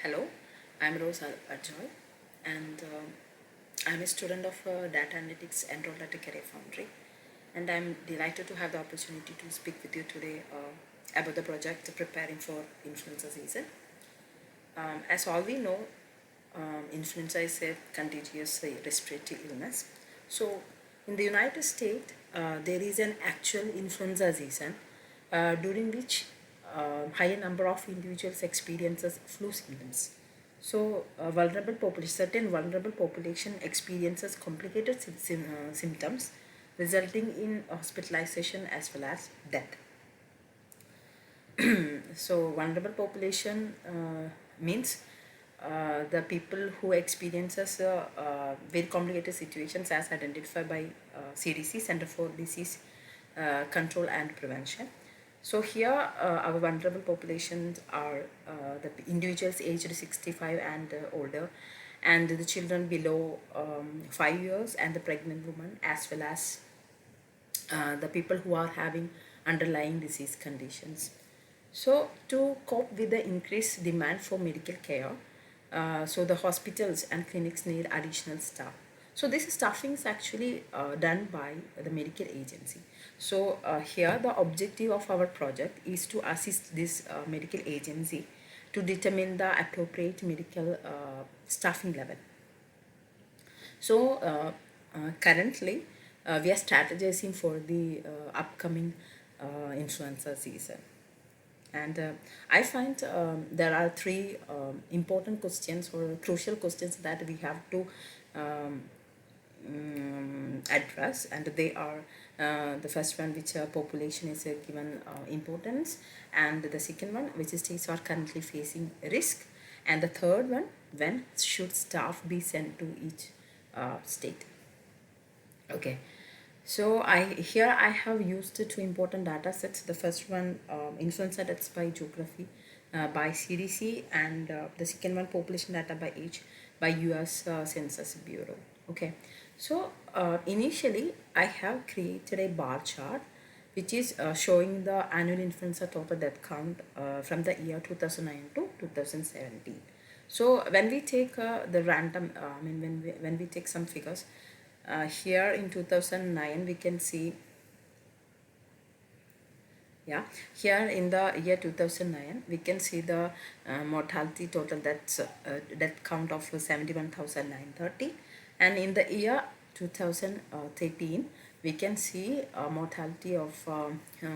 Hello, I'm Rose Arjoy, and I'm a student of Data Analytics enrolled at Career Foundry, and I'm delighted to have the opportunity to speak with you today about the project preparing for influenza season. As all we know, influenza is a contagious respiratory illness. So, in the United States, there is an actual influenza season during which higher number of individuals experiences flu symptoms. So, certain vulnerable population experiences complicated symptoms, resulting in hospitalization as well as death. So vulnerable population means the people who experiences very complicated situations as identified by CDC, Center for Disease Control and Prevention. So here our vulnerable populations are the individuals aged 65 and older, and the children below 5 years, and the pregnant woman, as well as the people who are having underlying disease conditions. So, to cope with the increased demand for medical care, so the hospitals and clinics need additional staff. So, this staffing is actually done by the medical agency. So, here the objective of our project is to assist this medical agency to determine the appropriate medical staffing level. So, currently, we are strategizing for the upcoming influenza season. And I find there are three important questions or crucial questions that we have to um, address, and they are the first one, which population is given importance, and the second one, which states are currently facing risk, and the third one, when should staff be sent to each state. Okay, so I have used two important data sets. The first one, influenza deaths by geography by CDC, and the second one, population data by age by US Census Bureau. Okay, so initially I have created a bar chart which is showing the annual influenza total death count from the year 2009 to 2017. So when we take the random, when we take some figures, here in 2009 we can see, yeah, here in the year 2009 we can see the mortality total, that's death count of 71,930, and in the year 2013 we can see a mortality of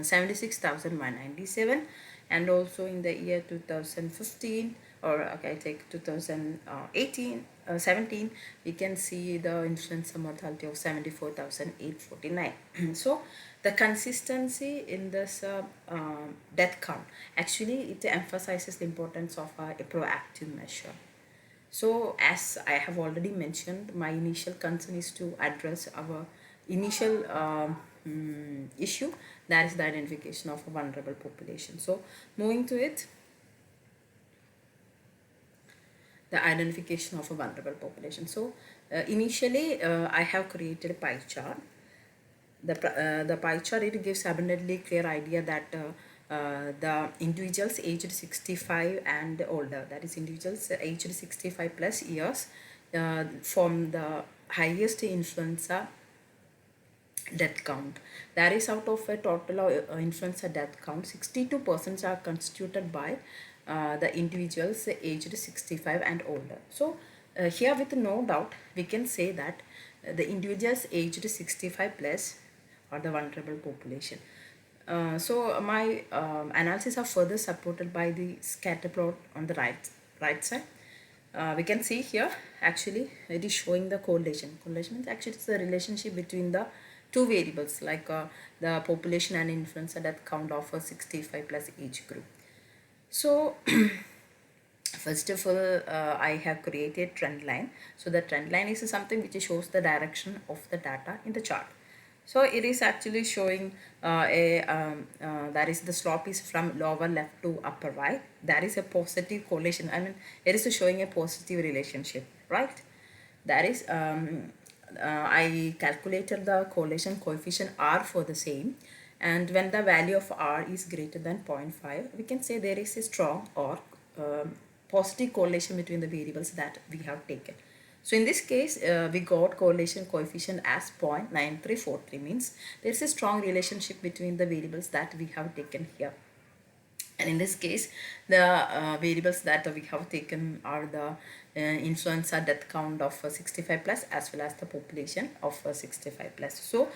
76,197, and also in the year 2015, or okay, I take 2018 17, we can see the influenza mortality of 74,849. So the consistency in this death count, actually it emphasizes the importance of a proactive measure. So as I have already mentioned, my initial concern is to address our initial issue, that is the identification of a vulnerable population. So moving to it, the identification of a vulnerable population. So initially I have created a pie chart. The pie chart, it gives abundantly clear idea that the individuals aged 65 and older, that is individuals aged 65 plus years, form the highest influenza death count. That is, out of a total influenza death count, 62% are constituted by the individuals aged 65 and older. So here, with no doubt, we can say that the individuals aged 65 plus are the vulnerable population. So my analysis are further supported by the scatter plot on the right side. We can see here, actually it is showing the correlation. Correlation means actually it's the relationship between the two variables, like the population and influenza death count of a 65 plus age group. So first of all, I have created trend line. So the trend line is something which shows the direction of the data in the chart. So it is actually showing that is, the slope is from lower left to upper right. That is a positive correlation. I mean, it is showing a positive relationship, right? That is, I calculated the correlation coefficient R for the same, and when the value of R is greater than 0.5, we can say there is a strong or positive correlation between the variables that we have taken. So in this case, we got correlation coefficient as 0.9343, means there's a strong relationship between the variables that we have taken here. And in this case, the variables that we have taken are the influenza death count of 65 plus, as well as the population of 65 plus. So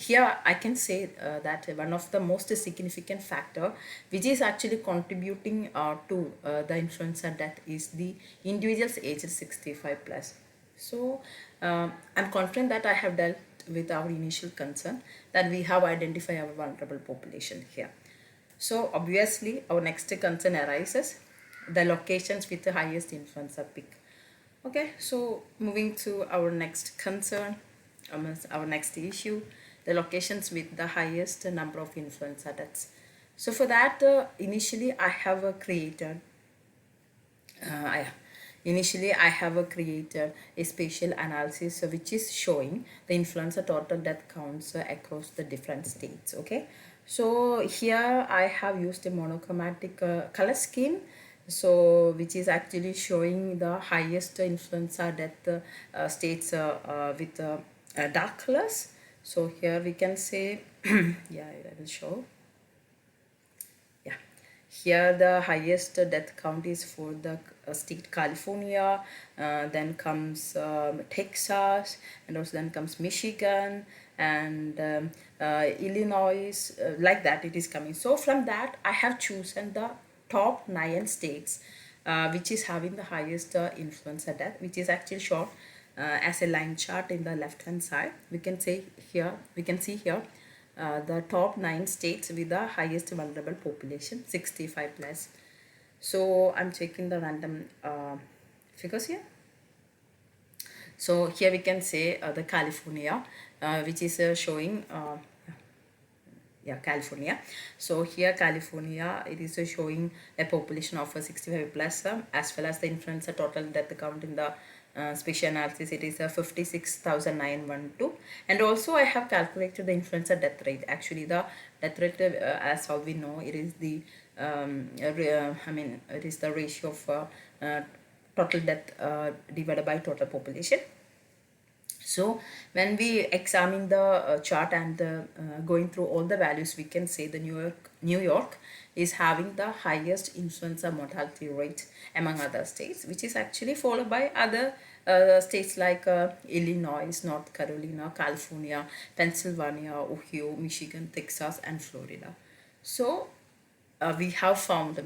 here I can say that one of the most significant factor which is actually contributing to the influenza death is the individuals aged 65 plus. So I'm confident that I have dealt with our initial concern, that we have identified our vulnerable population here. So obviously our next concern arises the locations with the highest influenza peak. Okay, so moving to our next concern, our next issue, the locations with the highest number of influenza deaths. So for that, initially I have created I have created a spatial analysis which is showing the influenza total death counts across the different states. Okay, so here I have used a monochromatic color scheme, so which is actually showing the highest influenza death states with dark colors. So here we can say yeah, I will show. Yeah, here the highest death count is for the state California, then comes Texas, and also then comes Michigan and Illinois, like that it is coming. So from that I have chosen the top 9 states which is having the highest influenza death, which is actually shown as a line chart in the left hand side. We can see here the top 9 states with the highest vulnerable population 65 plus. So I'm checking the random figures here. So here we can say the California, which is showing California. So here California, it is showing a population of 65 plus, as well as the influenza total death count in the spatial analysis, it is 56,912. And also I have calculated the influenza death rate. Actually the death rate, as all we know, it is the it is the ratio of total death divided by total population. So when we examine the chart and going through all the values, we can say the New York is having the highest influenza mortality rate among other states, which is actually followed by other states like Illinois, North Carolina, California, Pennsylvania, Ohio, Michigan, Texas, and Florida. So we have found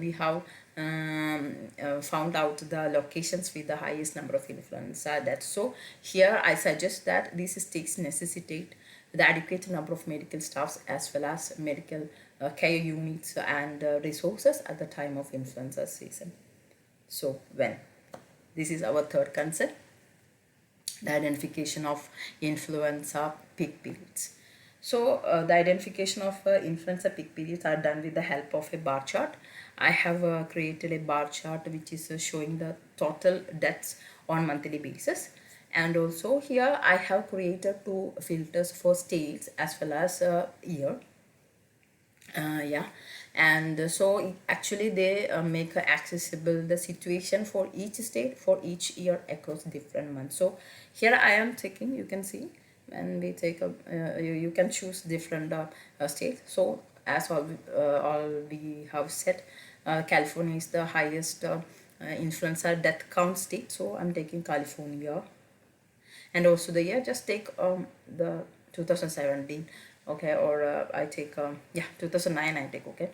out the locations with the highest number of influenza deaths. So here I suggest that these states necessitate the adequate number of medical staffs as well as medical care units and resources at the time of influenza season. So when this is our third concern, the identification of influenza peak periods. So the identification of influenza peak periods are done with the help of a bar chart. I have created a bar chart which is showing the total deaths on monthly basis. And also here I have created 2 filters for states as well as year. And so actually they make accessible the situation for each state for each year across different months. So here I am taking, you can see, when we take a you can choose different states. So as all we have said, California is the highest influenza death count state, so I'm taking California. And also the year, just take the 2017, okay, or I take 2009 I take, okay.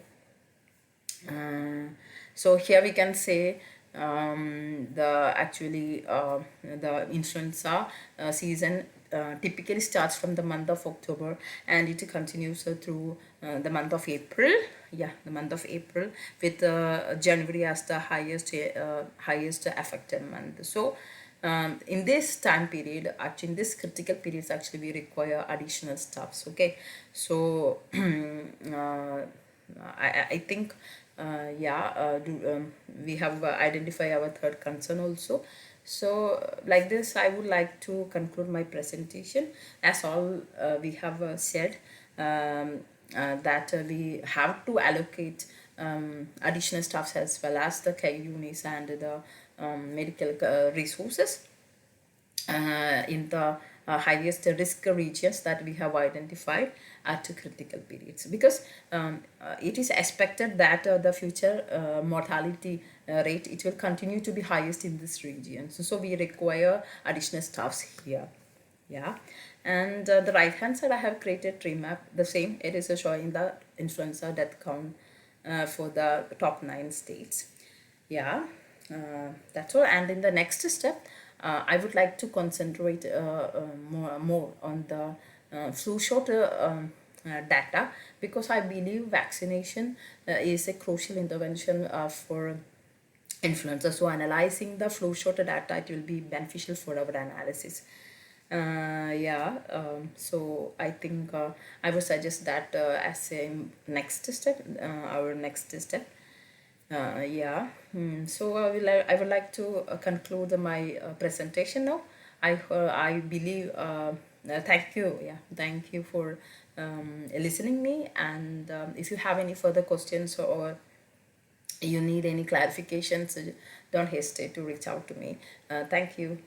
So here we can say the influenza season typically starts from the month of October and it continues through the month of April. The month of April, with January as the highest affected month. So in this time period, actually in this critical periods, actually we require additional staffs. Okay, so I think we have identified our third concern also. So like this I would like to conclude my presentation. As all we have said that we have to allocate additional staffs as well as the care units and the medical resources in the highest risk regions that we have identified at critical periods, because it is expected that the future mortality rate, it will continue to be highest in this region, so we require additional staffs here. Yeah, and the right hand side I have created tree map, the same, it is showing the influenza death count for the top 9 states. Yeah, that's all. And in the next step, I would like to concentrate more on the flu shot data, because I believe vaccination is a crucial intervention for influenza. So analyzing the flu shot data, it will be beneficial for our analysis. Yeah, so I think I would suggest that as a next step, our next step. Yeah, so I would like to conclude my presentation now. I believe, thank you, yeah, thank you for listening me. And if you have any further questions or you need any clarifications, don't hesitate to reach out to me. Thank you.